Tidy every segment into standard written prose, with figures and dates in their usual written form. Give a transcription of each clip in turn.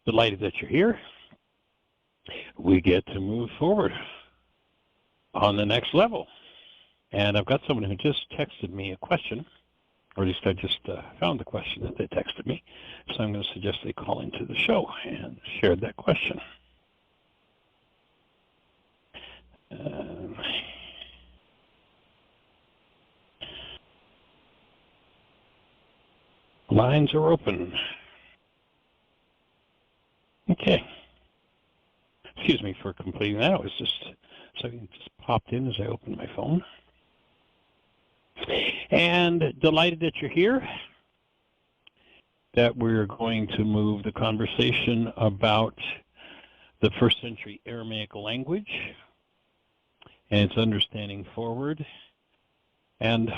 Delighted that you're here. We get to move forward on the next level. And I've got someone who just texted me a question, or at least I just found the question that they texted me. So I'm going to suggest they call into the show and share that question. Lines are open. Okay. Excuse me for completing that. It was just something that just popped in as I opened my phone. And delighted that you're here, that we're going to move the conversation about the first century Aramaic language and its understanding forward. And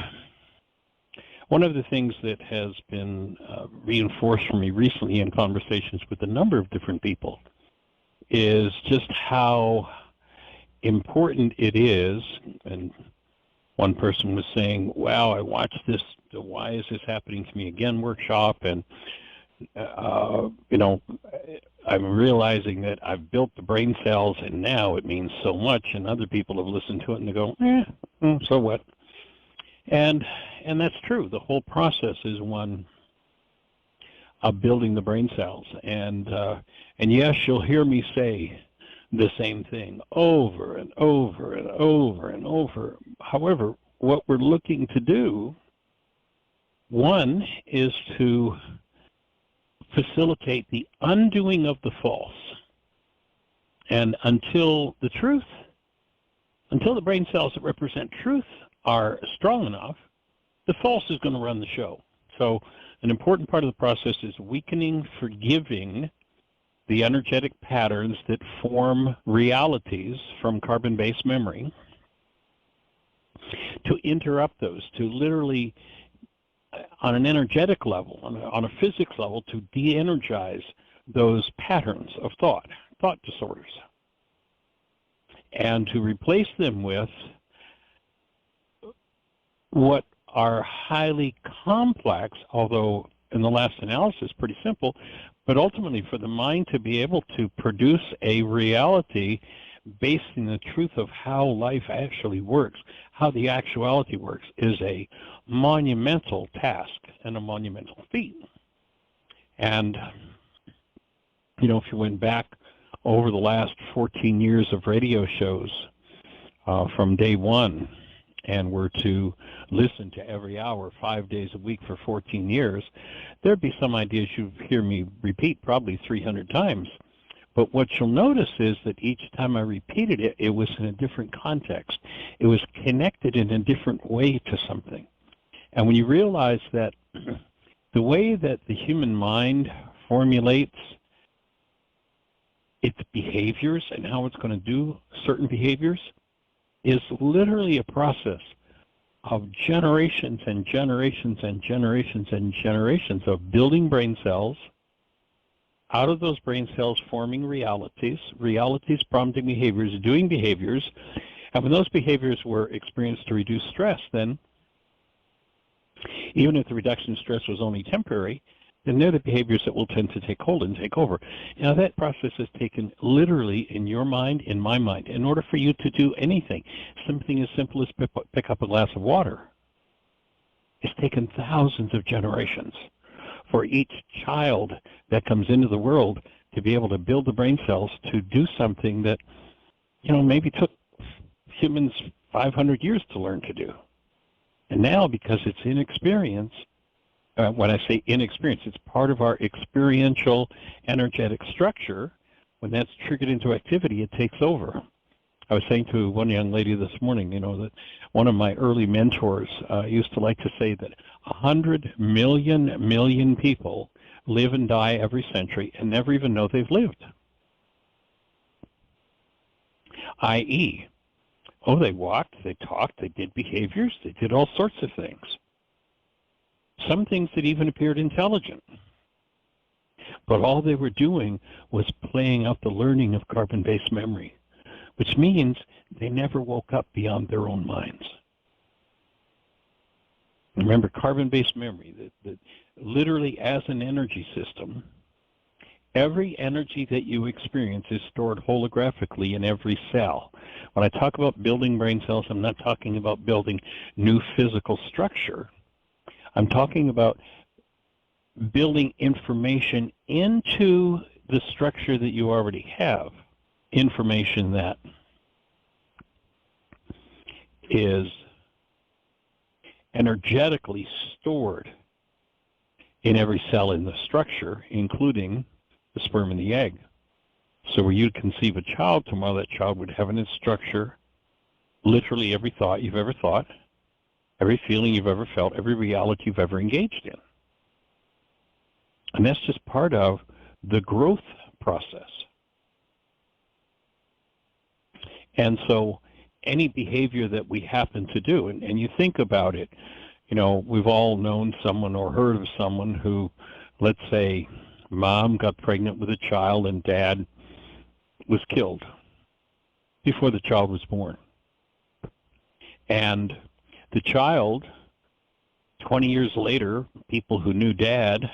one of the things that has been reinforced for me recently in conversations with a number of different people is just how important it is. And one person was saying, wow, I watched this, why is this happening to me again workshop, and you know, I'm realizing that I've built the brain cells and now it means so much, and other people have listened to it and they go, so what? And that's true. The whole process is one of building the brain cells. And yes, you'll hear me say the same thing over and over and over and over. However, what we're looking to do, one, is to facilitate the undoing of the false. And until the brain cells that represent truth are strong enough, the false is going to run the show. So an important part of the process is weakening, forgiving the energetic patterns that form realities from carbon-based memory, to interrupt those, to literally, on an energetic level, on a physics level, to de-energize those patterns of thought disorders, and to replace them with what are highly complex, although in the last analysis pretty simple, but ultimately for the mind to be able to produce a reality based in the truth of how life actually works, how the actuality works, is a monumental task and a monumental feat. And, you know, if you went back over the last 14 years of radio shows from day one, and were to listen to every hour, 5 days a week for 14 years, there'd be some ideas you'd hear me repeat probably 300 times. But what you'll notice is that each time I repeated it, it was in a different context. It was connected in a different way to something. And when you realize that the way that the human mind formulates its behaviors and how it's going to do certain behaviors is literally a process of generations and generations and generations and generations of building brain cells, out of those brain cells forming realities, realities prompting behaviors, doing behaviors, and when those behaviors were experienced to reduce stress, then even if the reduction in stress was only temporary, then they're the behaviors that will tend to take hold and take over. Now that process is taken literally in your mind, in my mind. In order for you to do anything, something as simple as pick up a glass of water, it's taken thousands of generations for each child that comes into the world to be able to build the brain cells to do something that, you know, maybe took humans 500 years to learn to do. And now, because it's inexperience, when I say inexperience, it's part of our experiential energetic structure. When that's triggered into activity, it takes over. I was saying to one young lady this morning, you know, that one of my early mentors used to like to say that 100 million people live and die every century and never even know they've lived. I.e., oh, they walked, they talked, they did behaviors, they did all sorts of things. Some things that even appeared intelligent. But all they were doing was playing out the learning of carbon-based memory, which means they never woke up beyond their own minds. Remember, carbon-based memory, that literally as an energy system, Every energy that you experience is stored holographically in every cell. When I talk about building brain cells, I'm not talking about building new physical structure. I'm talking about building information into the structure that you already have. Information that is energetically stored in every cell in the structure, including the sperm and the egg. So where you conceive a child tomorrow, that child would have in its structure literally every thought you've ever thought, every feeling you've ever felt, every reality you've ever engaged in. And that's just part of the growth process. And so any behavior that we happen to do, and you think about it, you know, we've all known someone or heard of someone who, let's say, mom got pregnant with a child and dad was killed before the child was born. And the child, 20 years later, people who knew dad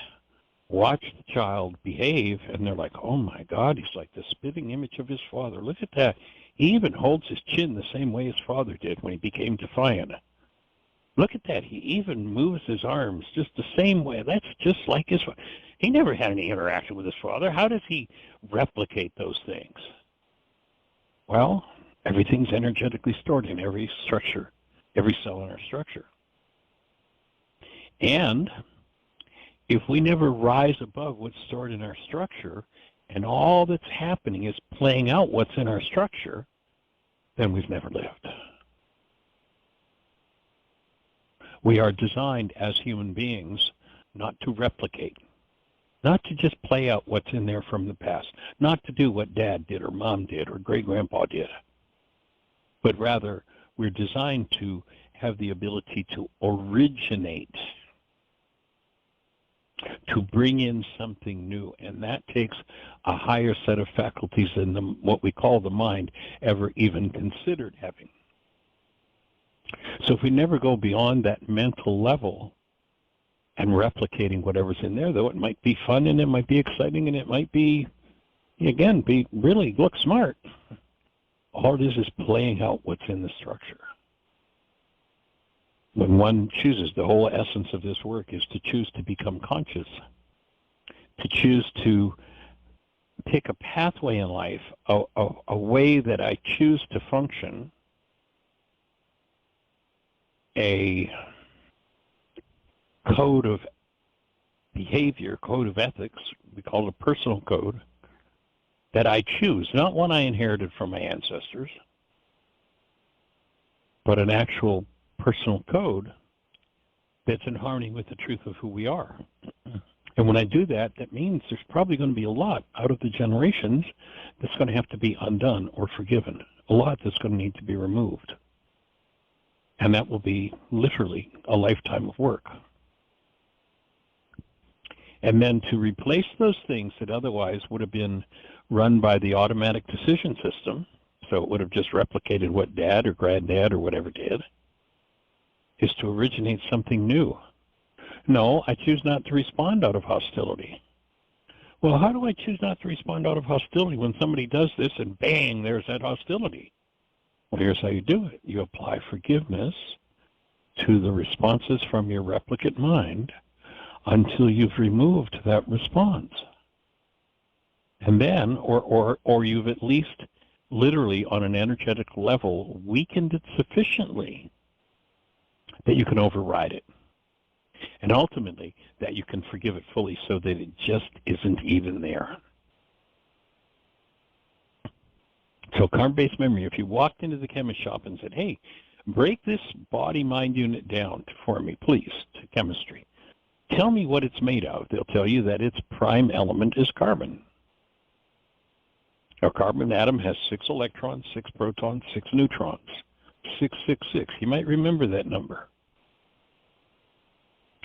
watch the child behave, and they're like, oh my God, he's like the spitting image of his father. Look at that. He even holds his chin the same way his father did when he became defiant. Look at that. He even moves his arms just the same way. That's just like his father. He never had any interaction with his father. How does he replicate those things? Well, everything's energetically stored in every structure, every cell in our structure. And if we never rise above what's stored in our structure, and all that's happening is playing out what's in our structure, then we've never lived. We are designed as human beings not to replicate, not to just play out what's in there from the past, not to do what dad did or mom did or great-grandpa did, but rather we're designed to have the ability to originate, to bring in something new, and that takes a higher set of faculties than what we call the mind ever even considered having. So if we never go beyond that mental level and replicating whatever's in there, though it might be fun and it might be exciting and it might be, again, really look smart, all it is playing out what's in the structure. When one chooses, the whole essence of this work is to choose to become conscious, to choose to pick a pathway in life, a way that I choose to function, a code of behavior, code of ethics, we call it a personal code, that I choose, not one I inherited from my ancestors, but an actual personal code that's in harmony with the truth of who we are. And when I do that, that means there's probably going to be a lot out of the generations that's going to have to be undone or forgiven, a lot that's going to need to be removed. And that will be literally a lifetime of work. And then to replace those things that otherwise would have been run by the automatic decision system, so it would have just replicated what dad or granddad or whatever did, is to originate something new. No, I choose not to respond out of hostility. Well, how do I choose not to respond out of hostility when somebody does this and bang, there's that hostility? Well, here's how you do it. You apply forgiveness to the responses from your replicate mind until you've removed that response. And then, or you've at least literally on an energetic level weakened it sufficiently that you can override it. And ultimately, that you can forgive it fully so that it just isn't even there. So karma-based memory, if you walked into the chemist shop and said, hey, break this body-mind unit down for me, please, to chemistry. Tell me what it's made of. They'll tell you that its prime element is carbon. Our carbon atom has 6 electrons, 6 protons, 6 neutrons. 666. You might remember that number.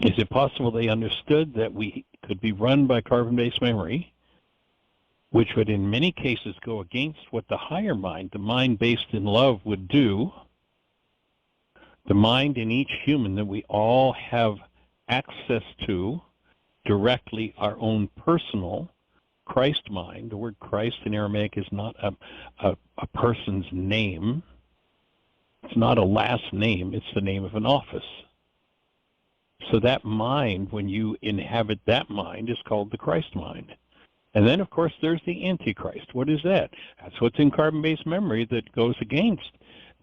Is it possible they understood that we could be run by carbon-based memory, which would in many cases go against what the higher mind, the mind based in love, would do? The mind in each human that we all have access to directly, our own personal Christ mind. The word Christ in Aramaic is not a person's name. It's not a last name. It's the name of an office. So that mind, when you inhabit that mind, is called the Christ mind. And then, of course, there's the Antichrist. What is that? That's what's in carbon-based memory that goes against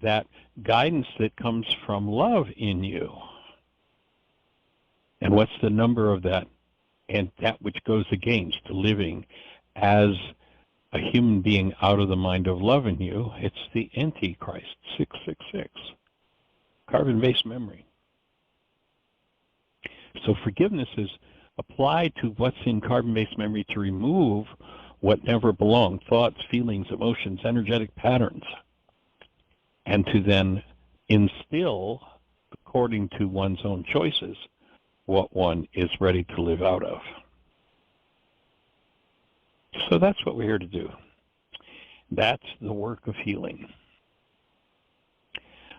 that guidance that comes from love in you. And what's the number of that? And that which goes against living as a human being out of the mind of love in you, it's the Antichrist, 666, carbon-based memory. So forgiveness is applied to what's in carbon-based memory to remove what never belonged, thoughts, feelings, emotions, energetic patterns, and to then instill, according to one's own choices, what one is ready to live out of. So that's what we're here to do. That's the work of healing.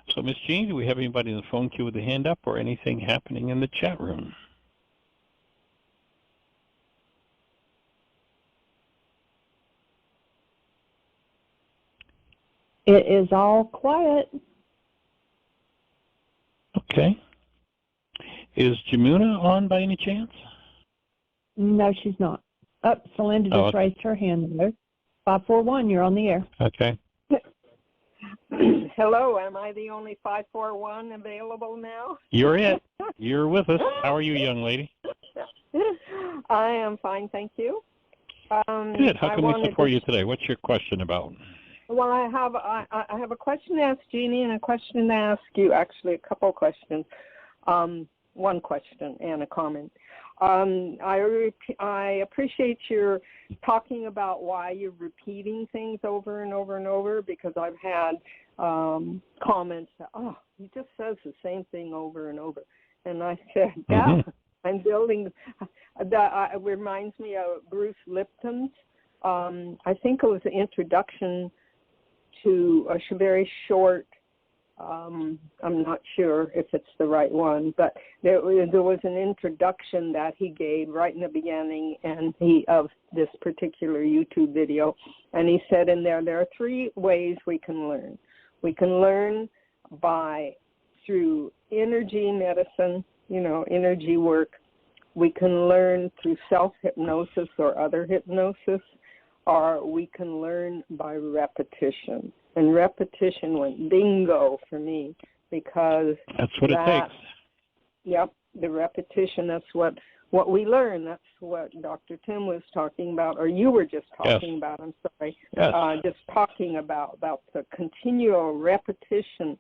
So, Miss Jeanie, do we have anybody in the phone queue with a hand up or anything happening in the chat room? It is all quiet. Okay. Is Jamuna on by any chance? No, she's not. Oh, Celinda just raised her hand there. 541, you're on the air. Okay. Hello, am I the only 541 available now? You're it. You're with us. How are you, young lady? I am fine, thank you. Good. How can we support you today? What's your question about? Well, I have a question to ask Jeanie and a question to ask you, actually, a couple of questions. One question and a comment. I appreciate your talking about why you're repeating things over and over and over, because I've had comments that, oh, he just says the same thing over and over. And I said, yeah, I'm building. That it reminds me of Bruce Lipton's. I think it was an introduction to a very short, I'm not sure if it's the right one, but there was an introduction that he gave right in the beginning of this particular YouTube video, and he said in there are three ways we can learn. We can learn through energy medicine, energy work. We can learn through self-hypnosis or other hypnosis, or we can learn by repetition. And repetition went bingo for me, because that's what it takes. Yep, the repetition, that's what we learn. That's what Dr. Tim was talking about, or you were just talking about, I'm sorry. Yes. Just talking about the continual repetition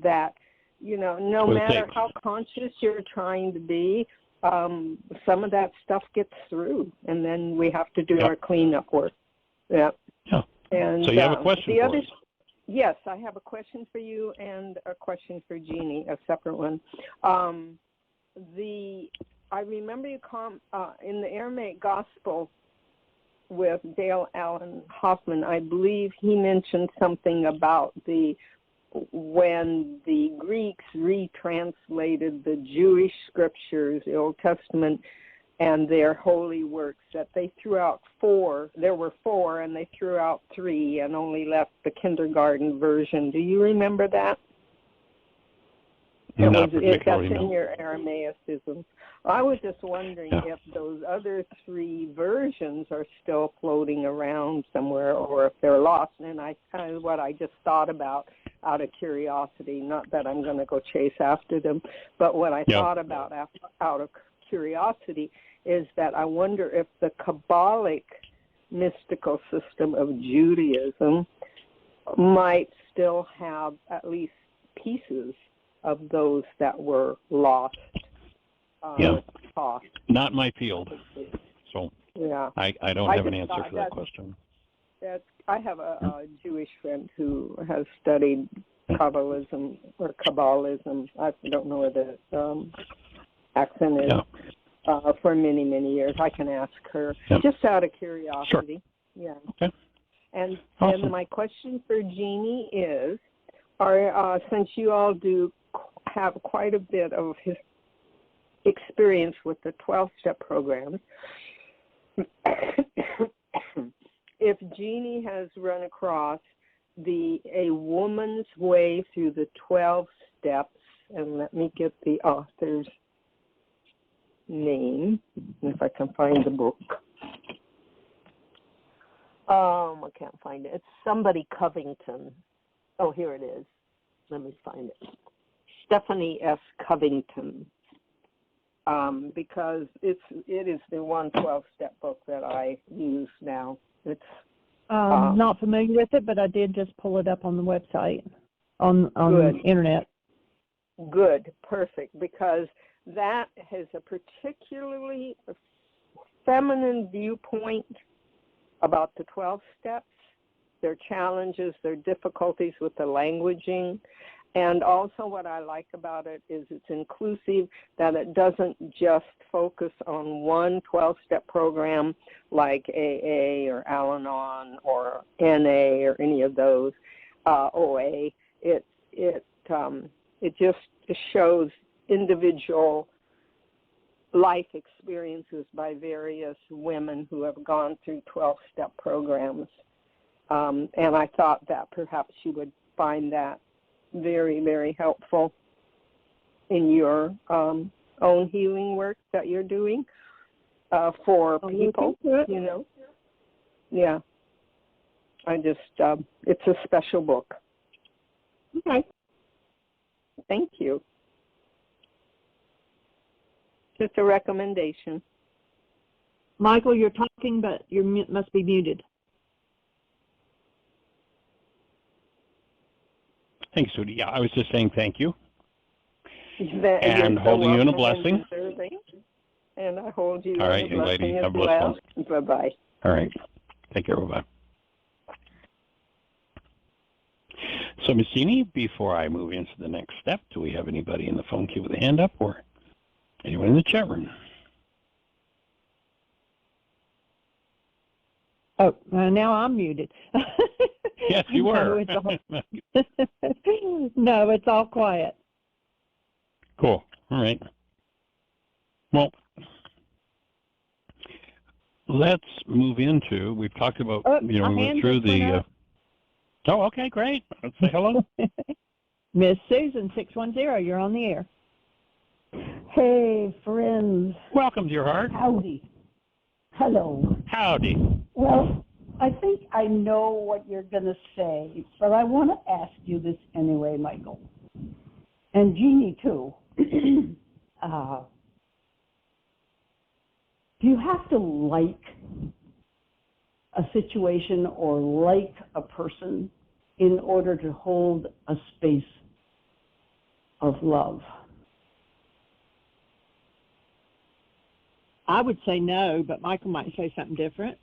that, no matter how conscious you're trying to be, some of that stuff gets through, and then we have to do our cleanup work. Yeah. And so you have a question for us? Yes, I have a question for you and a question for Jeanie, a separate one. I remember you in the Aramaic Gospel with Dale Allen Hoffman, I believe he mentioned something about when the Greeks retranslated the Jewish scriptures, the Old Testament, and their holy works, that they threw out 4. There were 4, and they threw out 3 and only left the kindergarten version. Do you remember that? Not particularly, that's in your Aramaicism. I was just wondering if those other 3 versions are still floating around somewhere, or if they're lost. And I kind of what I just thought about out of curiosity, not that I'm going to go chase after them, but what I thought about out of curiosity is that I wonder if the Kabbalic mystical system of Judaism might still have at least pieces of those that were lost. Not my field. So I don't have an answer for that question. I have a Jewish friend who has studied Kabbalism or Kabbalism. I don't know where the accent is. For many, many years. I can ask her just out of curiosity. Sure. Yeah. Okay. And awesome. And my question for Jeanie is, since you all do have quite a bit of experience with the 12-step programs, if Jeanie has run across A Woman's Way Through the 12 Steps, and let me get the author's name, if I can find the book. I can't find it. It's somebody Covington. Oh, here it is. Let me find it. Stephanie S. Covington. Because it is the 112-step book that I use now. It's not familiar with it, but I did just pull it up on the website, on the internet. Good, perfect, because that has a particularly feminine viewpoint about the 12 steps, their challenges, their difficulties with the languaging. And also what I like about it is it's inclusive, that it doesn't just focus on one 12-step program like AA or Al-Anon or NA or any of those, OA. It just shows individual life experiences by various women who have gone through 12-step programs. And I thought that perhaps you would find that very, very helpful in your own healing work that you're doing for people, you know. Yeah. It's a special book. Okay. Thank you. Just a recommendation. Michael, you're talking, but you must be muted. Thanks, Judy. Yeah, I was just saying thank you. And holding you in a blessing. And I hold you all right, in a blessing as well. Bye-bye. All right. Take care. Bye-bye. So, Ms. Jeanie, before I move into the next step, do we have anybody in the phone queue with a hand up or anyone in the chat room? Oh, now I'm muted. Yes, you were. No, it's all quiet. Cool. All right. Well, let's move into, we've talked about, we went through the, oh, okay, great. Let's say hello. Miss Susan, 610, you're on the air. Hey, friends. Welcome, dear heart. Howdy. Hello. Howdy. Well, I think I know what you're going to say, but I want to ask you this anyway, Michael. And Jeanie, too. Do you have to like a situation or like a person in order to hold a space of love? I would say no, but Michael might say something different.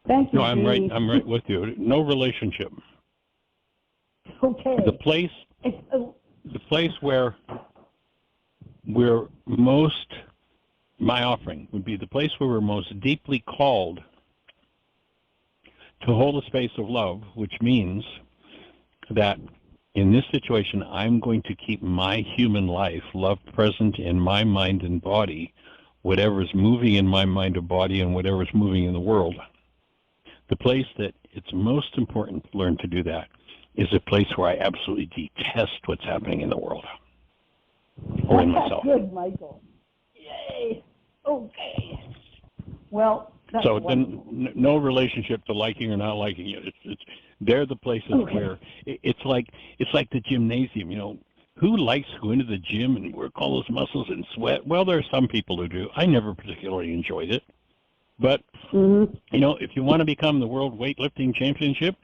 Thank you. No, I'm right with you. No relationship. Okay. The place where we're most, my offering would be the place where we're most deeply called to hold a space of love, which means that in this situation, I'm going to keep my human life, love present in my mind and body, whatever's moving in my mind or body and whatever's moving in the world. The place that it's most important to learn to do that is a place where I absolutely detest what's happening in the world or in myself. Good, Michael. Yay. Okay. Well, that's so wonderful. Then no relationship to liking or not liking it. They're the places where it's like the gymnasium. You know, who likes to go into the gym and work all those muscles and sweat? Well, there are some people who do. I never particularly enjoyed it. But, you know, if you want to become the World Weightlifting Championship,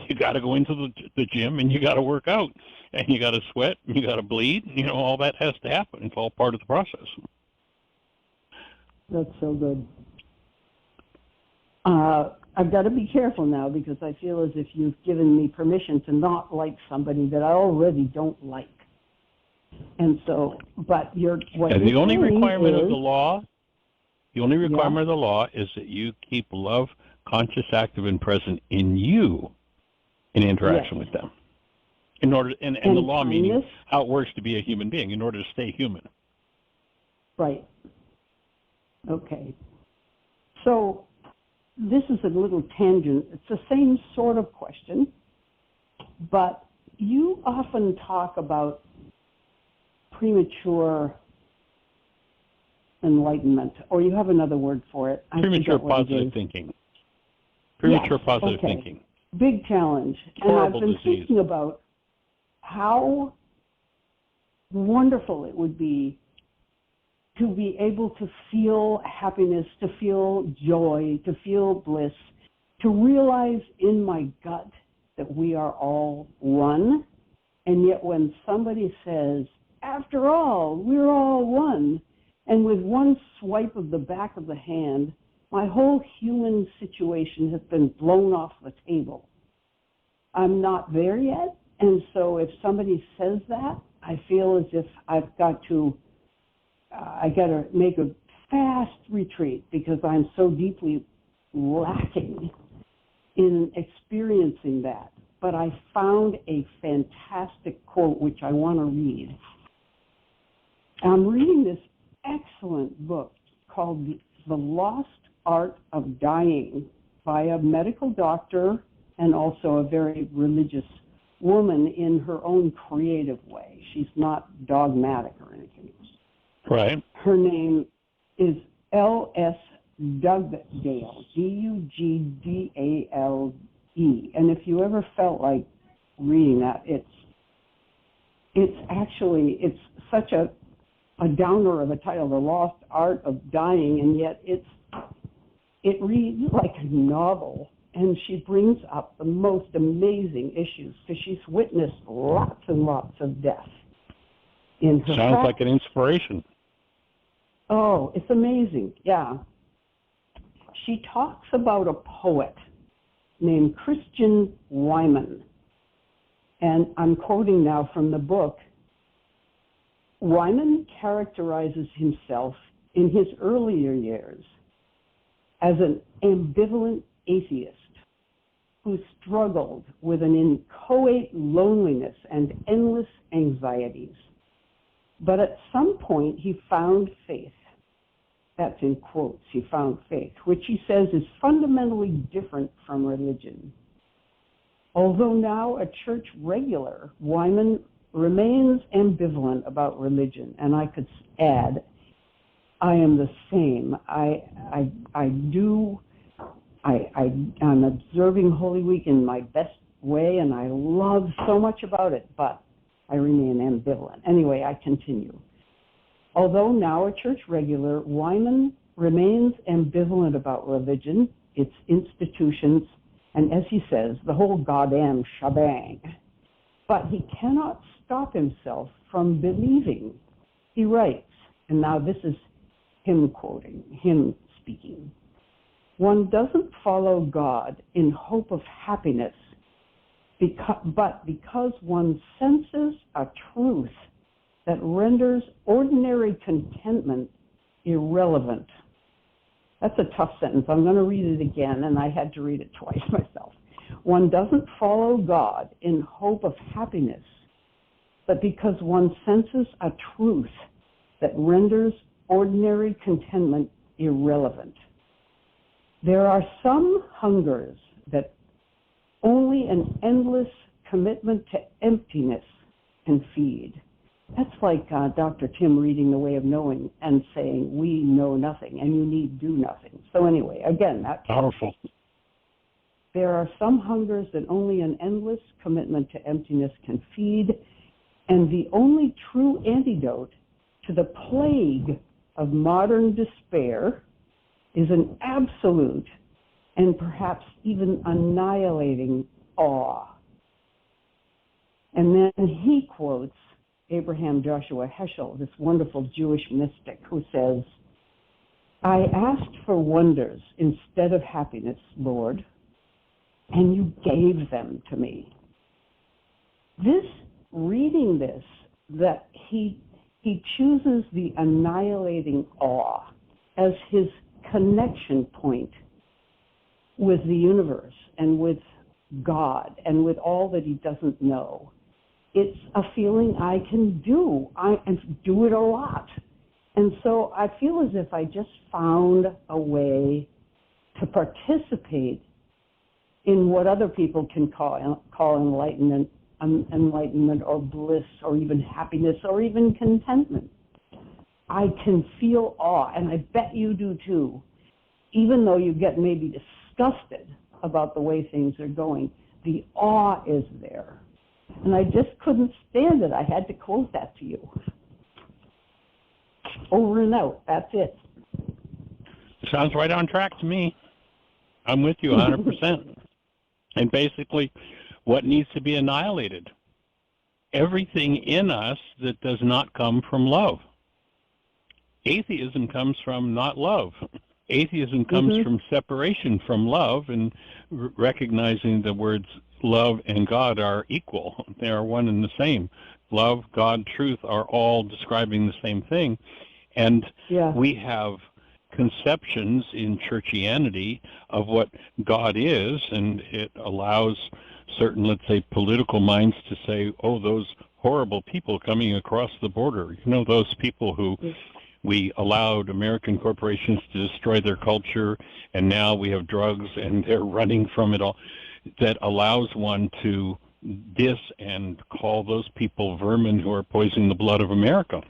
you got to go into the gym and you got to work out. And you got to sweat and you got to bleed. You know, all that has to happen. It's all part of the process. That's so good. I've got to be careful now because I feel as if you've given me permission to not like somebody that I already don't like. And so, but the only requirement of the law is that you keep love conscious, active, and present in you in interaction with them. In order, and the law meaning how it works to be a human being in order to stay human. Right. Okay. So this is a little tangent. It's the same sort of question, but you often talk about premature enlightenment, or you have another word for it. Premature positive thinking. Premature positive thinking. Big challenge. And I've been thinking about how wonderful it would be to be able to feel happiness, to feel joy, to feel bliss, to realize in my gut that we are all one. And yet when somebody says, after all, we're all one, and with one swipe of the back of the hand, my whole human situation has been blown off the table. I'm not there yet, and so if somebody says that, I feel as if I've got to make a fast retreat because I'm so deeply lacking in experiencing that. But I found a fantastic quote which I want to read. I'm reading this excellent book called The Lost Art of Dying by a medical doctor and also a very religious woman in her own creative way. She's not dogmatic or anything. Right. Her name is L.S. Dugdale, D-U-G-D-A-L-E. And if you ever felt like reading that, it's such a downer of a title, The Lost Art of Dying, and yet it reads like a novel, and she brings up the most amazing issues because she's witnessed lots and lots of death in her Sounds like an inspiration. Oh, it's amazing, yeah. She talks about a poet named Christian Wyman, and I'm quoting now from the book. Wyman characterizes himself in his earlier years as an ambivalent atheist who struggled with an inchoate loneliness and endless anxieties. But at some point he found faith. That's in quotes, he found faith, which he says is fundamentally different from religion. Although now a church regular, Wyman remains ambivalent about religion, and I could add, I am the same. I'm observing Holy Week in my best way, and I love so much about it, but I remain ambivalent. Anyway, I continue. Although now a church regular, Wyman remains ambivalent about religion, its institutions, and as he says, the whole goddamn shebang. But he cannot stop himself from believing. He writes, and now this is him quoting, him speaking. One doesn't follow God in hope of happiness, but because one senses a truth that renders ordinary contentment irrelevant. That's a tough sentence. I'm going to read it again, and I had to read it twice myself. One doesn't follow God in hope of happiness, but because one senses a truth that renders ordinary contentment irrelevant. There are some hungers that only an endless commitment to emptiness can feed. That's like Dr. Tim reading The Way of Knowing and saying, we know nothing and you need do nothing. So anyway, again, that's powerful. There are some hungers that only an endless commitment to emptiness can feed, and the only true antidote to the plague of modern despair is an absolute and perhaps even annihilating awe. And then he quotes Abraham Joshua Heschel, this wonderful Jewish mystic, who says, I asked for wonders instead of happiness, Lord, and you gave them to me. Reading this, that he chooses the annihilating awe as his connection point with the universe and with God and with all that he doesn't know. It's a feeling I can do. I do it a lot. And so I feel as if I just found a way to participate in what other people can call enlightenment or bliss or even happiness or even contentment. I can feel awe, and I bet you do too, even though you get maybe disgusted about the way things are going. The awe is there. And I just couldn't stand it. I had to quote that to you. Over and out. That's it. Sounds right on track to me. I'm with you 100%. And basically, what needs to be annihilated? Everything in us that does not come from love. Atheism comes from not love. Atheism comes from separation from love and recognizing the words love and God are equal. They are one and the same. Love, God, truth are all describing the same thing. And we have conceptions in churchianity of what God is, and it allows certain, let's say, political minds to say, oh, those horrible people coming across the border, you know, those people who we allowed American corporations to destroy their culture, and now we have drugs and they're running from it all. That allows one to diss and call those people vermin who are poisoning the blood of America.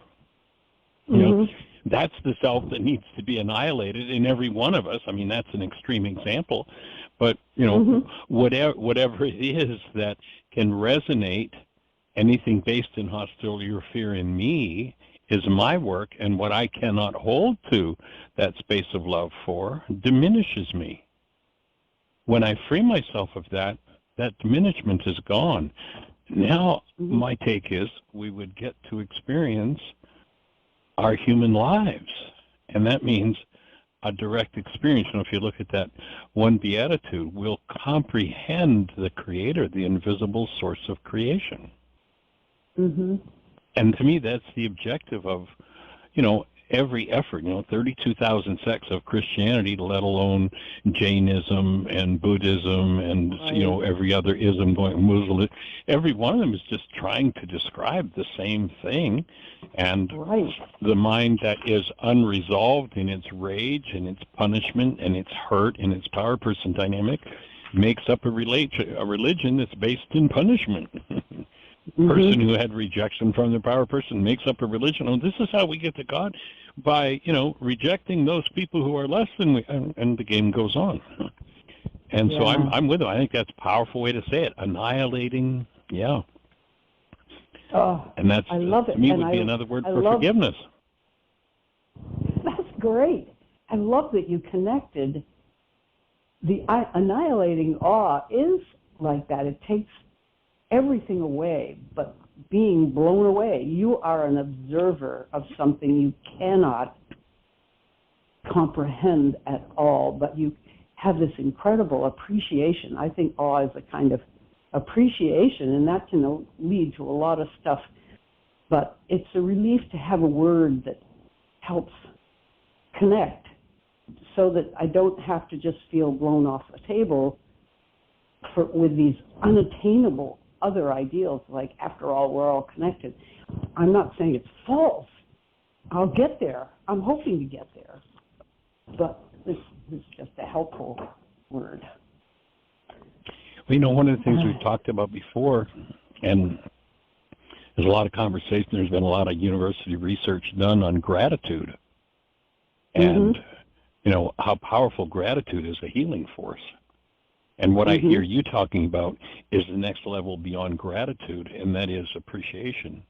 You know, that's the self that needs to be annihilated in every one of us. I mean, that's an extreme example, but you know, whatever it is that can resonate, anything based in hostility or fear in me is my work, and what I cannot hold to that space of love for diminishes me. When I free myself of that, that diminishment is gone. Now, my take is we would get to experience our human lives, and that means a direct experience. And if you look at that one beatitude, we'll comprehend the Creator, the invisible source of creation. And to me, that's the objective of, you know, every effort, you know, 32,000 sects of Christianity, let alone Jainism and Buddhism and, you know, every other ism going, Muslim. Every one of them is just trying to describe the same thing. And the mind that is unresolved in its rage and its punishment and its hurt and its power person dynamic makes up a religion that's based in punishment. Person who had rejection from the power person makes up a religion. Oh, this is how we get to God, by, you know, rejecting those people who are less than we, and the game goes on. And so I'm with them. I think that's a powerful way to say it. Annihilating, and that's, I love it. To me, would be another word for forgiveness. That's great. I love that you connected. The annihilating awe is like that. It takes everything away, but being blown away. You are an observer of something you cannot comprehend at all, but you have this incredible appreciation. I think awe is a kind of appreciation, and that can lead to a lot of stuff, but it's a relief to have a word that helps connect so that I don't have to just feel blown off the table with these unattainable other ideals, like, after all, we're all connected. I'm not saying it's false. I'll get there. I'm hoping to get there. But this is just a helpful word. Well, you know, one of the things we've talked about before, and there's a lot of conversation, there's been a lot of university research done on gratitude. And, you know, how powerful gratitude is a healing force. And what I hear you talking about is the next level beyond gratitude, and that is appreciation.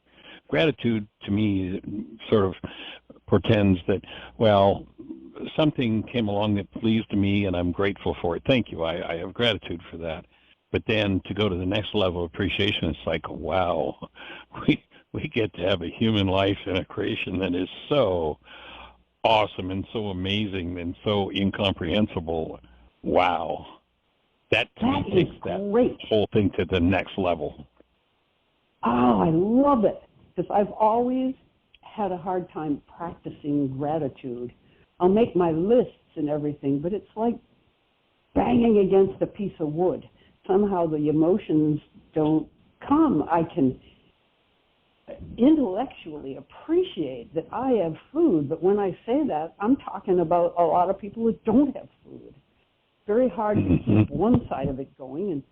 Gratitude, to me, sort of portends that, well, something came along that pleased me, and I'm grateful for it. Thank you. I have gratitude for that. But then to go to the next level of appreciation, it's like, wow, we get to have a human life and a creation that is so awesome and so amazing and so incomprehensible. Wow. That takes that whole thing to the next level. Oh, I love it, because I've always had a hard time practicing gratitude. I'll make my lists and everything, but it's like banging against a piece of wood. Somehow the emotions don't come. I can intellectually appreciate that I have food, but when I say that, I'm talking about a lot of people who don't have food. very hard to keep one side of it going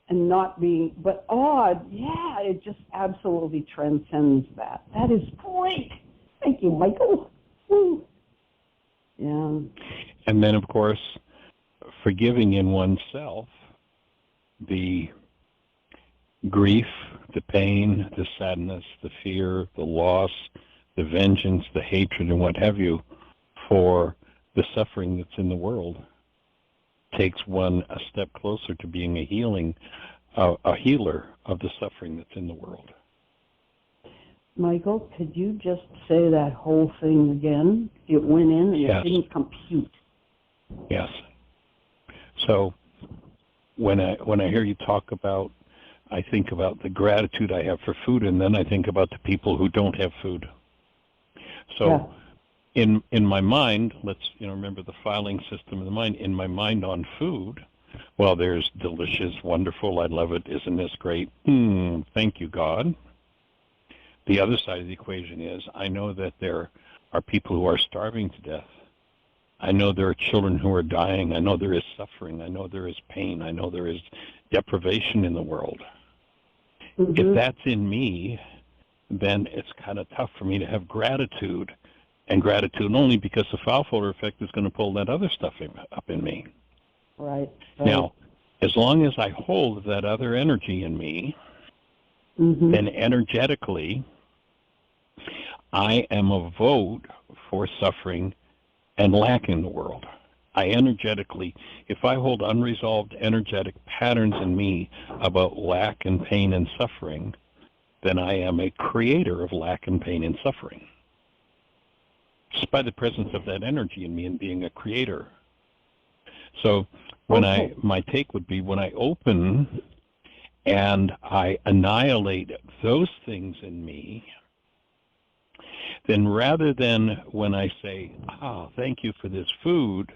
and not being, but yeah, it just absolutely transcends that. That is great. Thank you, Michael. Woo. Yeah. And then, of course, forgiving in oneself the grief, the pain, the sadness, the fear, the loss, the vengeance, the hatred, and what have you, for the suffering that's in the world, takes one a step closer to being a healer of the suffering that's in the world. Michael, could you just say that whole thing again? It went in and Yes. It didn't compute. Yes. So when I hear you talk about, I think about the gratitude I have for food, and then I think about the people who don't have food. So in my mind, let's remember the filing system of the mind. In my mind on food, well, there's delicious, wonderful, I love it, isn't this great? Thank you, God. The other side of the equation is I know that there are people who are starving to death. I know there are children who are dying. I know there is suffering. I know there is pain. I know there is deprivation in the world. Mm-hmm. If that's in me, then it's kind of tough for me to have gratitude, and gratitude only because the foul folder effect is going to pull that other stuff up in me. Right. Now, as long as I hold that other energy in me, mm-hmm. then energetically, I am a vote for suffering and lack in the world. I energetically, if I hold unresolved energetic patterns in me about lack and pain and suffering, then I am a creator of lack and pain and suffering. Just by the presence of that energy in me and being a creator. So when my take would be when I open and I annihilate those things in me, then rather than when I say, thank you for this food,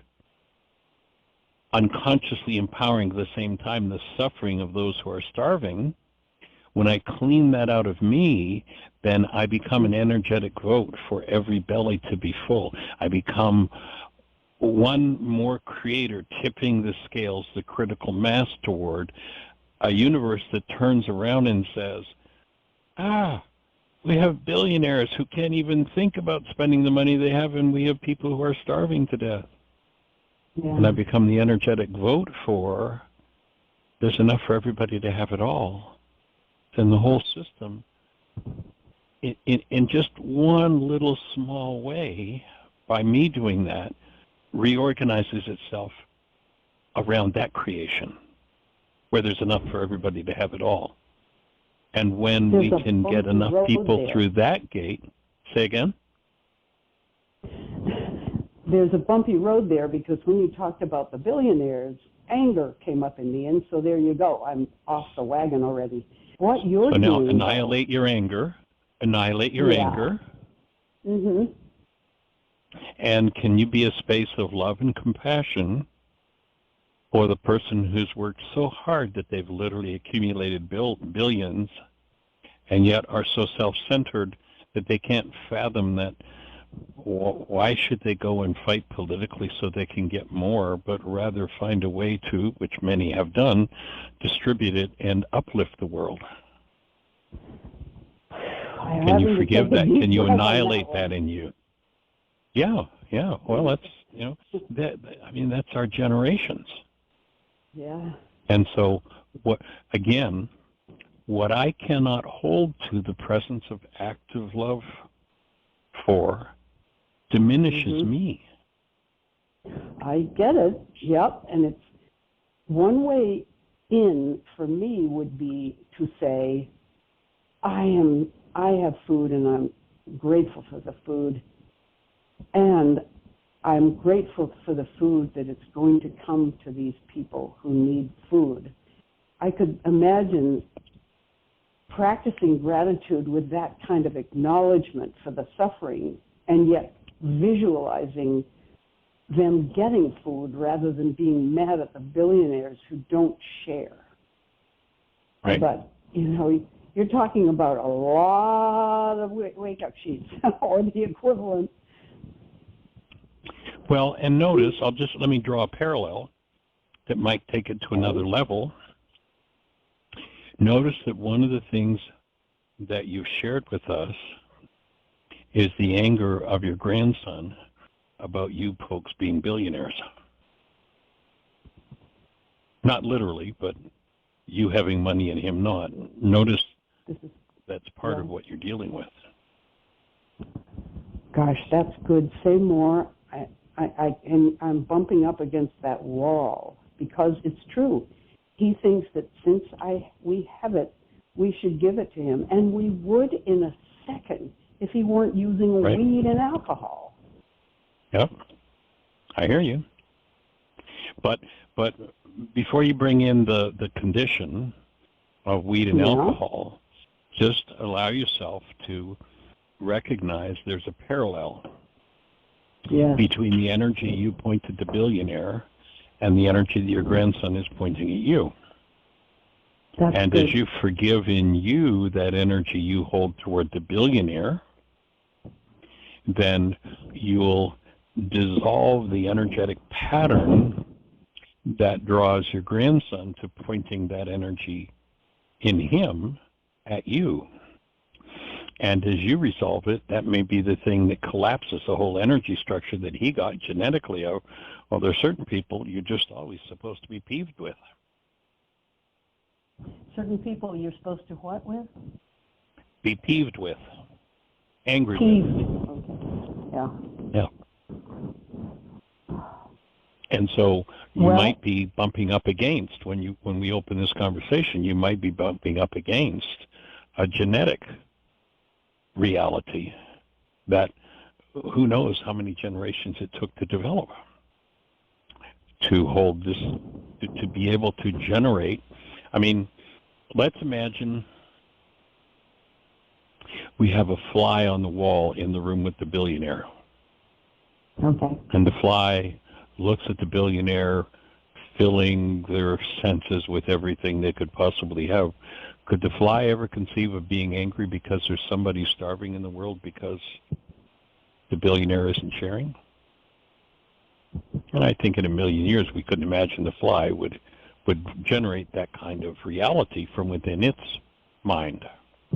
unconsciously empowering at the same time the suffering of those who are starving, when I clean that out of me, then I become an energetic vote for every belly to be full. I become one more creator, tipping the scales, the critical mass toward a universe that turns around and says, we have billionaires who can't even think about spending the money they have, and we have people who are starving to death. Yeah. And I become the energetic vote for there's enough for everybody to have it all. Then the whole system, in just one little small way, by me doing that, reorganizes itself around that creation, where there's enough for everybody to have it all. And when we can get enough people through that gate, say again? There's a bumpy road there, because when you talked about the billionaires, anger came up in me, and so there you go. I'm off the wagon already. What you're doing... So now annihilate your anger. Annihilate your anger. Mm-hmm. And can you be a space of love and compassion for the person who's worked so hard that they've literally accumulated billions and yet are so self-centered that they can't fathom that why should they go and fight politically so they can get more, but rather find a way to, which many have done, distribute it and uplift the world? Can you forgive that? Can you annihilate that in you? Yeah. Well, that's, that's our generations. Yeah. And so, what I cannot hold to the presence of active love for diminishes me. I get it. Yep. And it's one way in for me would be to say, I have food and I'm grateful for the food, and I'm grateful for the food that it's going to come to these people who need food. I could imagine practicing gratitude with that kind of acknowledgement for the suffering, and yet visualizing them getting food rather than being mad at the billionaires who don't share. Right. But, you're talking about a lot of wake-up sheets, or the equivalent. Well, and notice, let me draw a parallel. that might take it to another level, notice that one of the things that you shared with us is the anger of your grandson about you folks being billionaires. Not literally, but you having money and him not. Notice that's part of what you're dealing with. Gosh, that's good. Say more. And I'm bumping up against that wall because it's true. He thinks that since we have it, we should give it to him, and we would in a second if he weren't using weed and alcohol. Yep, I hear you. But before you bring in the condition of weed and alcohol, just allow yourself to recognize there's a parallel between the energy you pointed to billionaire and the energy that your grandson is pointing at you. As you forgive in you that energy you hold toward the billionaire, then you'll dissolve the energetic pattern that draws your grandson to pointing that energy in him at you. And as you resolve it, that may be the thing that collapses the whole energy structure that he got genetically. Well, there are certain people you're just always supposed to be peeved with. Certain people you're supposed to what with? Be peeved with. Angry peeved. with. Okay. Yeah. And so you might be bumping up against, when we open this conversation, you might be bumping up against a genetic reality that who knows how many generations it took to develop, to hold this, to be able to generate. I mean, let's imagine we have a fly on the wall in the room with the billionaire. Okay. And the fly looks at the billionaire, filling their senses with everything they could possibly have. Could the fly ever conceive of being angry because there's somebody starving in the world because the billionaire isn't sharing? And I think in a million years we couldn't imagine the fly would generate that kind of reality from within its mind.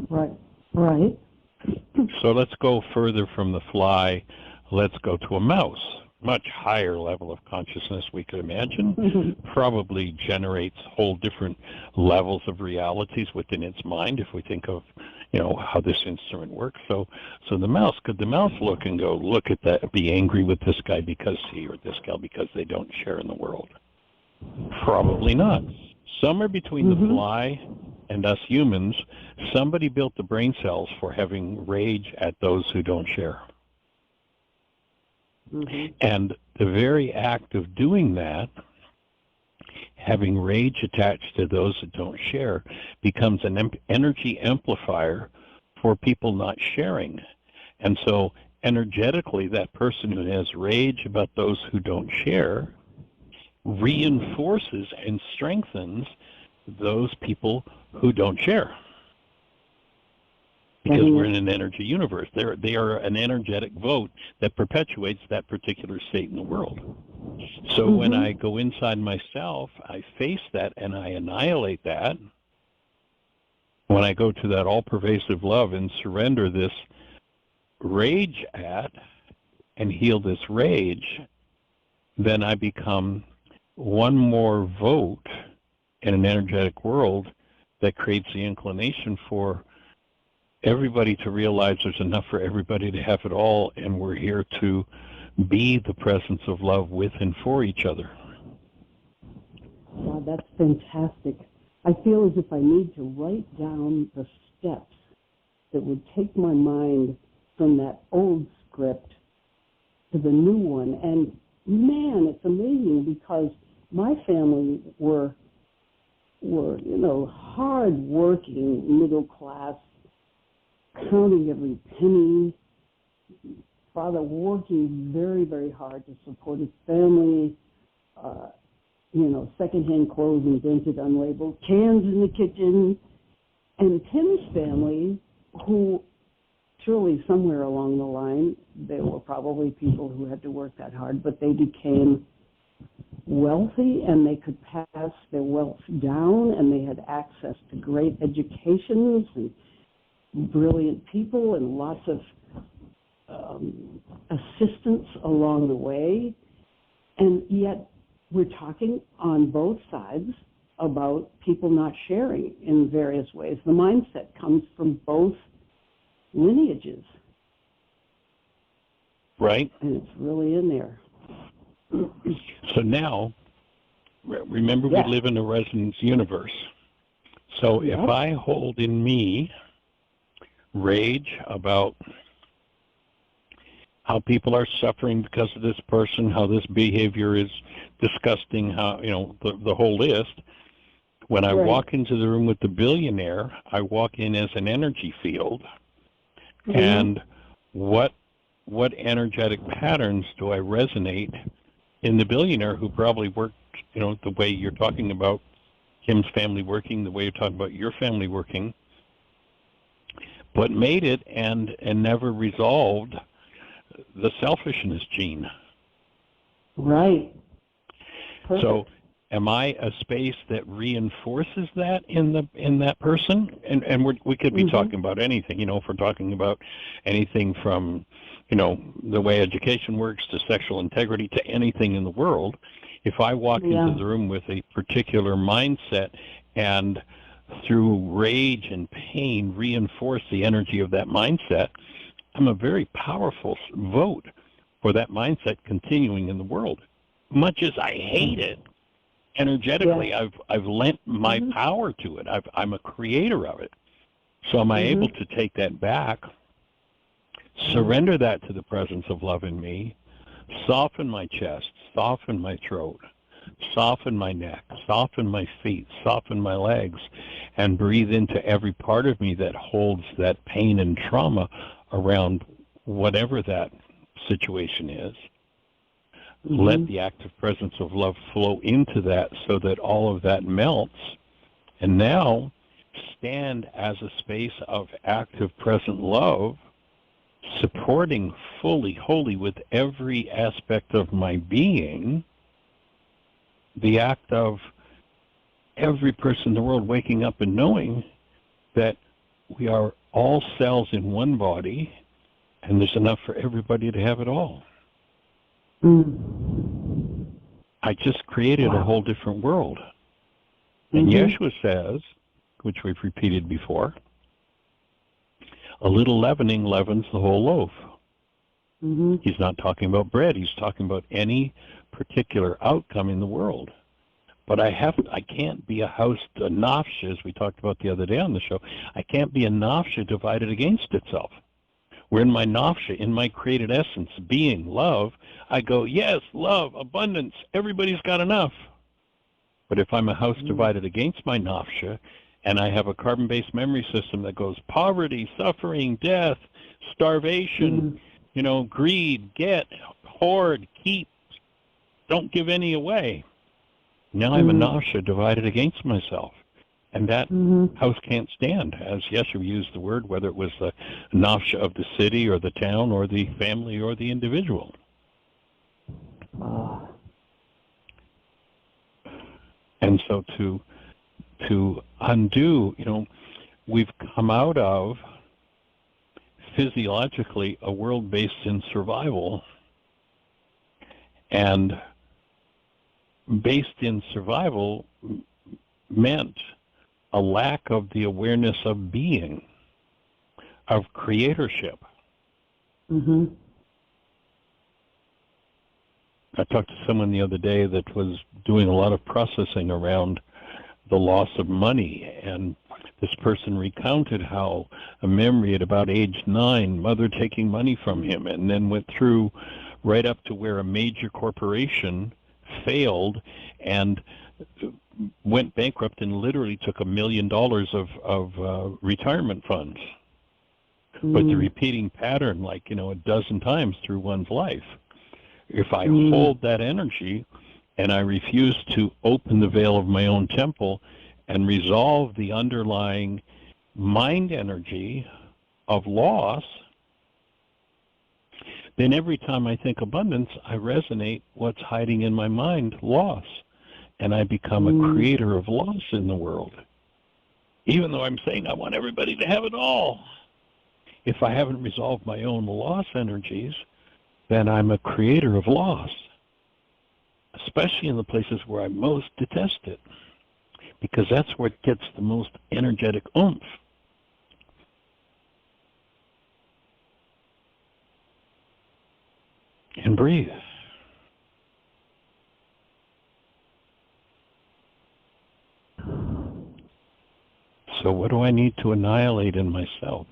Right. Right. So let's go further from the fly. Let's go to a mouse. Much higher level of consciousness we could imagine, probably generates whole different levels of realities within its mind if we think of, how this instrument works. So the mouse, could the mouse look and go, look at that, be angry with this guy because he or this gal because they don't share in the world? Probably not. Somewhere between the fly and us humans, somebody built the brain cells for having rage at those who don't share. And the very act of doing that, having rage attached to those that don't share, becomes an energy amplifier for people not sharing. And so energetically, that person who has rage about those who don't share reinforces and strengthens those people who don't share. Because we're in an energy universe. They are an energetic vote that perpetuates that particular state in the world. So when I go inside myself, I face that and I annihilate that. When I go to that all-pervasive love and surrender this rage at and heal this rage, then I become one more vote in an energetic world that creates the inclination for everybody to realize there's enough for everybody to have it all, and we're here to be the presence of love with and for each other. Wow, that's fantastic. I feel as if I need to write down the steps that would take my mind from that old script to the new one. And man, it's amazing because my family were hard-working, middle-class, counting every penny. Father working very, very hard to support his family. Secondhand clothes invented, unlabeled, cans in the kitchen. And Tim's family, who surely somewhere along the line, they were probably people who had to work that hard, but they became wealthy and they could pass their wealth down, and they had access to great educations and brilliant people and lots of assistance along the way. And yet we're talking on both sides about people not sharing in various ways. The mindset comes from both lineages. Right. And it's really in there. So now, remember, Yes. we live in a resonance universe. So Yep. if I hold in me rage about how people are suffering because of this person, how this behavior is disgusting, how, you know, the whole list, when I Right. walk into the room with the billionaire, I walk in as an energy field. Mhm. And what energetic patterns do I resonate in the billionaire who probably worked, you know, the way you're talking about Kim's family working, the way you're talking about your family working, but made it and never resolved the selfishness gene. Right. Perfect. So am I a space that reinforces that in that person? And we could be Mhm. talking about anything, you know, if we're talking about anything from, you know, the way education works to sexual integrity to anything in the world. If I walk into the room with a particular mindset and through rage and pain reinforce the energy of that mindset, I'm a very powerful vote for that mindset continuing in the world. Much as I hate it, energetically, I've lent my power to it. I'm a creator of it. So am I able to take that back, surrender that to the presence of love in me, soften my chest, soften my throat, soften my neck, soften my feet, soften my legs, and breathe into every part of me that holds that pain and trauma around whatever that situation is. Let the active presence of love flow into that so that all of that melts. And now stand as a space of active present love, supporting fully, wholly with every aspect of my being, the act of every person in the world waking up and knowing that we are all cells in one body and there's enough for everybody to have it all. I just created a whole different world. And Yeshua says, which we've repeated before, a little leavening leavens the whole loaf. He's not talking about bread. He's talking about any particular outcome in the world. But I can't be a Napsha, as we talked about the other day on the show. I can't be a Napsha divided against itself. Where in my Napsha, in my created essence, being, love, I go, yes, love, abundance, everybody's got enough. But if I'm a house divided against my Napsha, and I have a carbon-based memory system that goes poverty, suffering, death, starvation, you know, greed, get, hoard, keep, don't give any away. Now I'm a Napsha divided against myself. And that house can't stand, as Yeshua used the word, whether it was the Napsha of the city or the town or the family or the individual. And so to undo, you know, we've come out of physiologically a world based in survival, and based in survival meant a lack of the awareness of being, of creatorship. I talked to someone the other day that was doing a lot of processing around the loss of money, and this person recounted how a memory at about age 9, mother taking money from him, and then went through right up to where a major corporation failed and went bankrupt and literally took $1 million of retirement funds. But the repeating pattern, like, you know, a dozen times through one's life. If I hold that energy and I refuse to open the veil of my own temple and resolve the underlying mind energy of loss, then every time I think abundance, I resonate what's hiding in my mind, loss. And I become a creator of loss in the world. Even though I'm saying I want everybody to have it all. If I haven't resolved my own loss energies, then I'm a creator of loss. Especially in the places where I most detest it. Because that's where it gets the most energetic oomph. And breathe. So what do I need to annihilate in myself?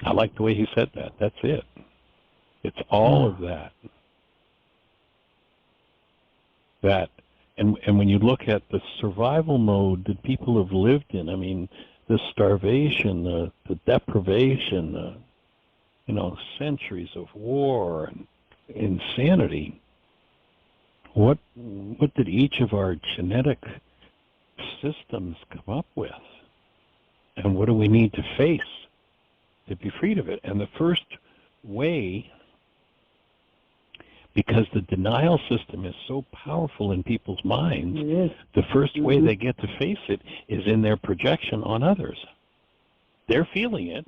I like the way he said that. That's it. It's all of that. And when you look at the survival mode that people have lived in, I mean, the starvation, the deprivation, centuries of war and insanity. What did each of our genetic systems come up with? And what do we need to face to be freed of it? And the first way, because the denial system is so powerful in people's minds, the first way they get to face it is in their projection on others. They're feeling it,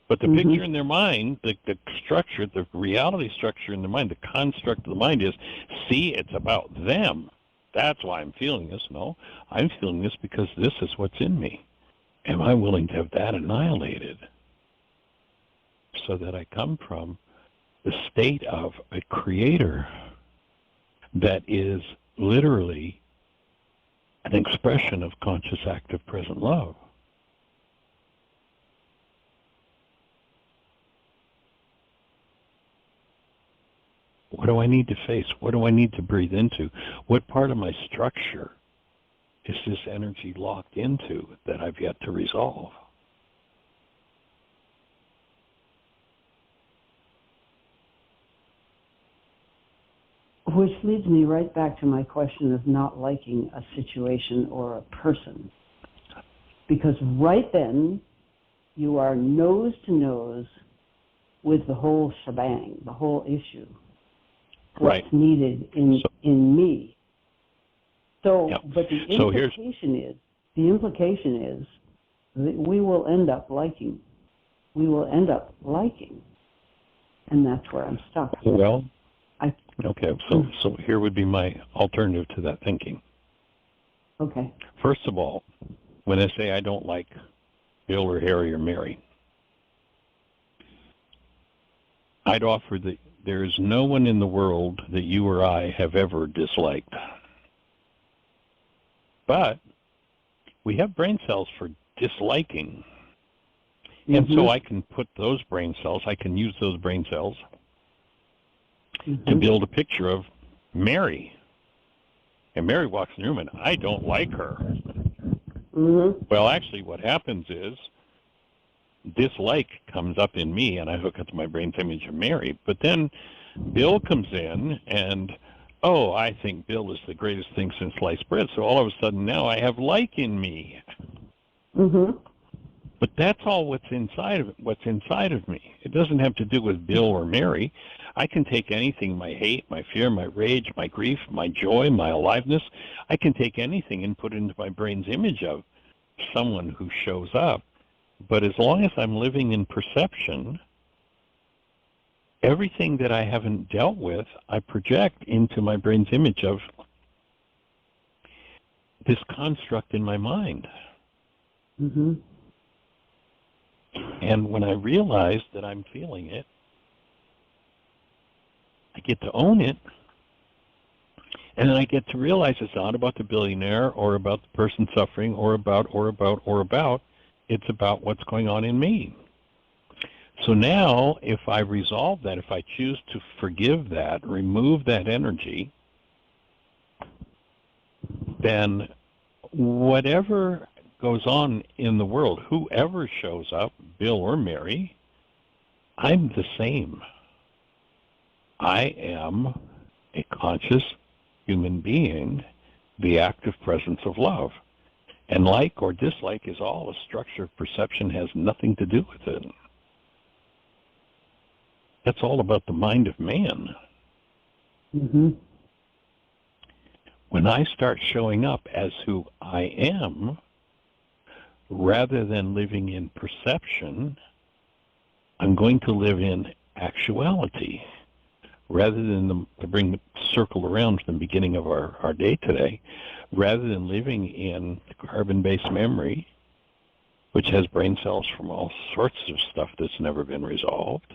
but the picture in their mind, the structure, the reality structure in their mind, the construct of the mind is, see, it's about them. That's why I'm feeling this. No, I'm feeling this because this is what's in me. Am I willing to have that annihilated so that I come from the state of a creator that is literally an expression of conscious, active, present love? What do I need to face? What do I need to breathe into? What part of my structure is this energy locked into that I've yet to resolve? Which leads me right back to my question of not liking a situation or a person. Because right then, you are nose to nose with the whole shebang, the whole issue. What's needed in me. So, but the implication is that we will end up liking. We will end up liking. And that's where I'm stuck. Well, okay, so here would be my alternative to that thinking. Okay. First of all, when I say I don't like Bill or Harry or Mary, I'd offer that there is no one in the world that you or I have ever disliked. But we have brain cells for disliking. And so I can put those brain cells, I can use those brain cells to build a picture of Mary. And Mary walks in the room and I don't like her. Well, actually what happens is dislike comes up in me and I hook up to my brain's image of Mary. But then Bill comes in and, oh, I think Bill is the greatest thing since sliced bread. So all of a sudden now I have like in me. But that's all what's inside of me. It doesn't have to do with Bill or Mary. I can take anything, my hate, my fear, my rage, my grief, my joy, my aliveness. I can take anything and put it into my brain's image of someone who shows up. But as long as I'm living in perception, everything that I haven't dealt with, I project into my brain's image of this construct in my mind. And when I realize that I'm feeling it, I get to own it, and then I get to realize it's not about the billionaire or about the person suffering or about. It's about what's going on in me. So now, if I resolve that, if I choose to forgive that, remove that energy, then whatever goes on in the world, whoever shows up, Bill or Mary, I'm the same. I am a conscious human being, the active presence of love. And like or dislike is all a structure of perception, has nothing to do with it. That's all about the mind of man. Mm-hmm. When I start showing up as who I am, rather than living in perception, I'm going to live in actuality. Rather than to bring the circle around to the beginning of our day today, rather than living in carbon-based memory, which has brain cells from all sorts of stuff that's never been resolved,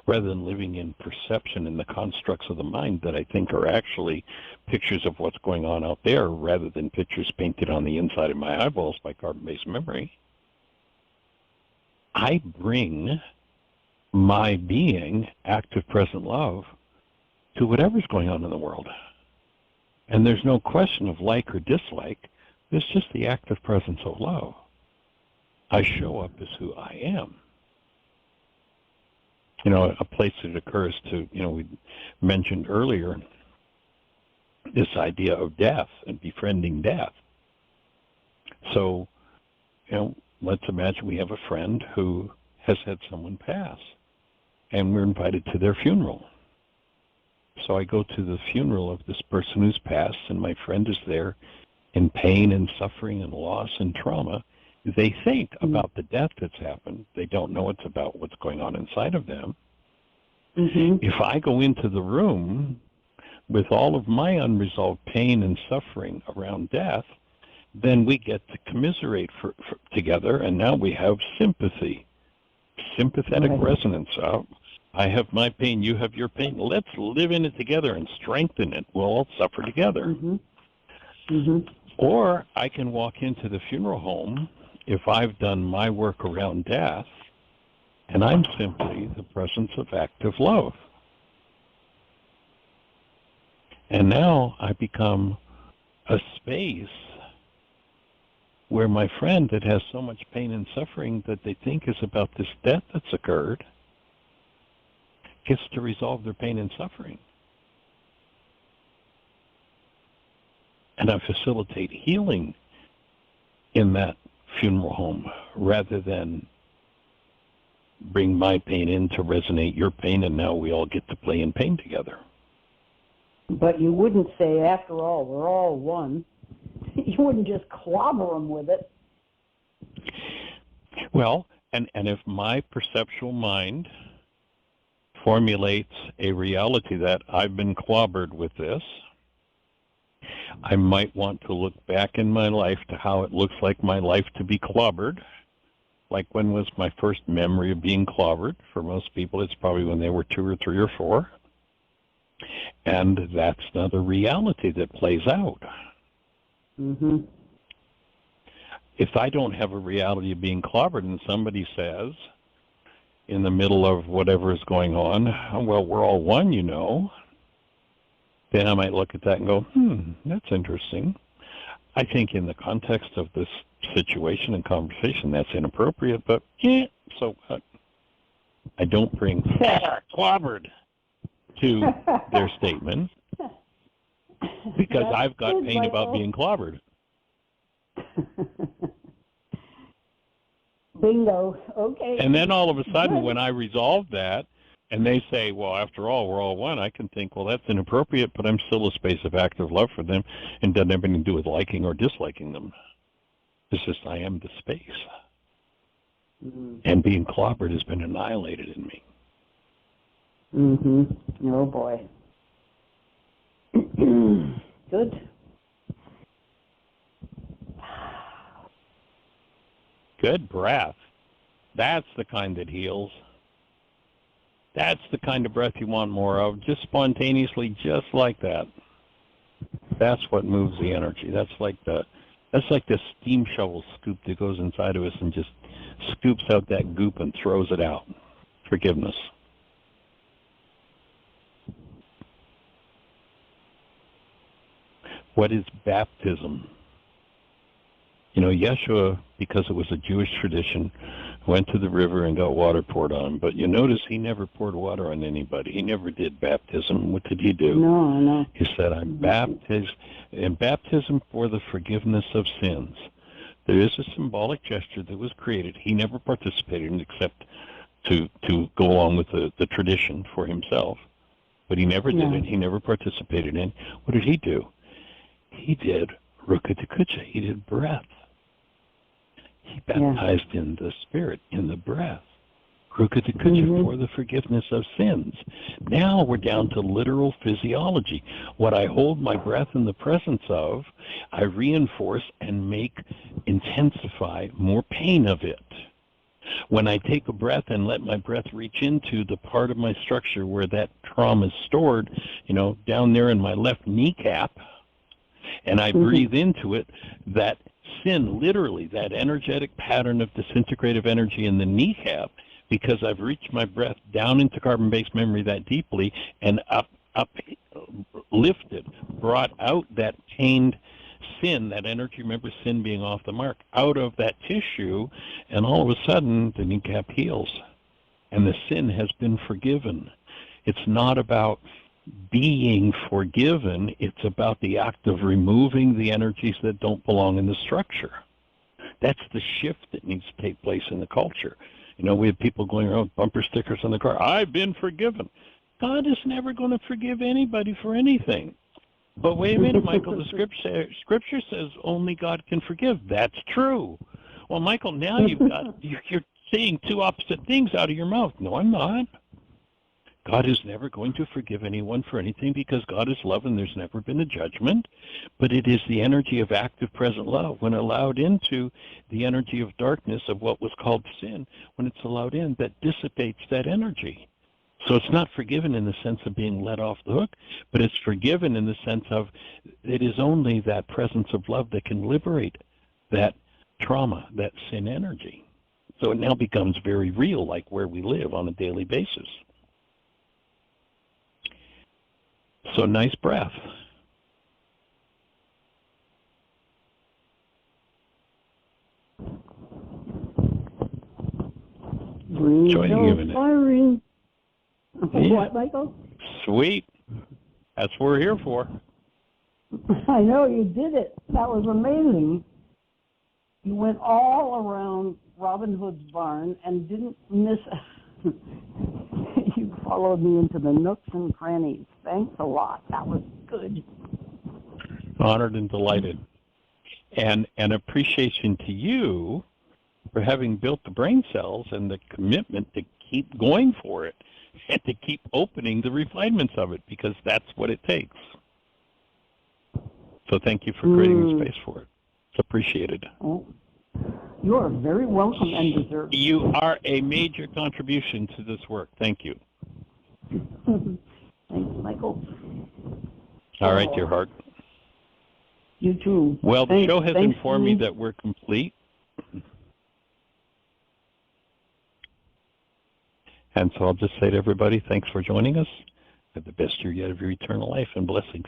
rather than living in perception in the constructs of the mind that I think are actually pictures of what's going on out there, rather than pictures painted on the inside of my eyeballs by carbon-based memory, I bring my being, active present love, to whatever's going on in the world. And there's no question of like or dislike. It's just the active presence of love. I show up as who I am. You know, a place that occurs to, you know, we mentioned earlier this idea of death and befriending death. So, you know, let's imagine we have a friend who has had someone pass, and we're invited to their funeral. So I go to the funeral of this person who's passed, and my friend is there in pain and suffering and loss and trauma. They think about the death that's happened. They don't know it's about what's going on inside of them. Mm-hmm. If I go into the room with all of my unresolved pain and suffering around death, then we get to commiserate together, and now we have sympathy, sympathetic resonance. I have my pain, you have your pain. Let's live in it together and strengthen it. We'll all suffer together. Mm-hmm. Mm-hmm. Or I can walk into the funeral home if I've done my work around death, and I'm simply the presence of active love. And now I become a space where my friend that has so much pain and suffering that they think is about this death that's occurred gets to resolve their pain and suffering. And I facilitate healing in that funeral home rather than bring my pain in to resonate your pain, and now we all get to play in pain together. But you wouldn't say, after all, we're all one. You wouldn't just clobber them with it. Well, and if my perceptual mind formulates a reality that I've been clobbered with this, I might want to look back in my life to how it looks like my life to be clobbered. Like, when was my first memory of being clobbered? For most people, it's probably when they were 2 or 3 or 4. And that's another reality that plays out. Mm-hmm. If I don't have a reality of being clobbered and somebody says, in the middle of whatever is going on, well, we're all one, you know, then I might look at that and go, that's interesting. I think in the context of this situation and conversation, that's inappropriate, but so what? I don't bring clobbered to their statement because That's I've got good, pain Michael. about being clobbered. Bingo. Okay. And then all of a sudden, Good. when I resolve that, and they say, well, after all, we're all one, I can think, well, that's inappropriate, but I'm still a space of active love for them, and doesn't have anything to do with liking or disliking them. It's just I am the space. Mm-hmm. And being clobbered has been annihilated in me. Mm-hmm. Oh, boy. Good. Good breath. That's the kind that heals. That's the kind of breath you want more of, just spontaneously, just like that. That's what moves the energy. That's like the steam shovel scoop that goes inside of us and just scoops out that goop and throws it out. Forgiveness. What is baptism? You know, Yeshua, because it was a Jewish tradition, went to the river and got water poured on him. But you notice he never poured water on anybody. He never did baptism. What did he do? No. He said, I'm baptized in baptism for the forgiveness of sins. There is a symbolic gesture that was created. He never participated in it except to go along with the tradition for himself. But he never did it. He never participated in. What did he do? He did Rukadikucha. He did breath. He baptized in the Spirit, in the breath. Rukadikucha for the forgiveness of sins. Now we're down to literal physiology. What I hold my breath in the presence of, I reinforce and intensify more pain of it. When I take a breath and let my breath reach into the part of my structure where that trauma is stored, down there in my left kneecap, and I breathe into it, that sin, literally, that energetic pattern of disintegrative energy in the kneecap, because I've reached my breath down into carbon-based memory that deeply and lifted, brought out that pained sin, that energy, remember sin being off the mark, out of that tissue, and all of a sudden the kneecap heals and the sin has been forgiven. It's not about being forgiven, it's about the act of removing the energies that don't belong in the structure. That's the shift that needs to take place in the culture. We have people going around with bumper stickers on the car, I've been forgiven. God is never going to forgive anybody for anything. But wait a minute, Michael, the scripture says only God can forgive. That's true. Well, Michael, now you're saying two opposite things out of your mouth. No, I'm not. God is never going to forgive anyone for anything because God is love and there's never been a judgment. But it is the energy of active present love, when allowed into the energy of darkness of what was called sin, when it's allowed in, that dissipates that energy. So it's not forgiven in the sense of being let off the hook, but it's forgiven in the sense of it is only that presence of love that can liberate that trauma, that sin energy. So it now becomes very real, like where we live on a daily basis. So nice breath. Enjoy giving it. What, Michael? Sweet. That's what we're here for. I know, you did it. That was amazing. You went all around Robin Hood's barn and didn't miss. You followed me into the nooks and crannies. Thanks a lot. That was good. Honored and delighted. And appreciation to you for having built the brain cells and the commitment to keep going for it and to keep opening the refinements of it, because that's what it takes. So thank you for creating the space for it. It's appreciated. Oh, you are very welcome and deserved. You are a major contribution to this work. Thank you. Thanks, Michael. All right, dear heart. You too. Well, the show has informed me that we're complete. And so I'll just say to everybody, thanks for joining us. Have the best year yet of your eternal life, and blessings.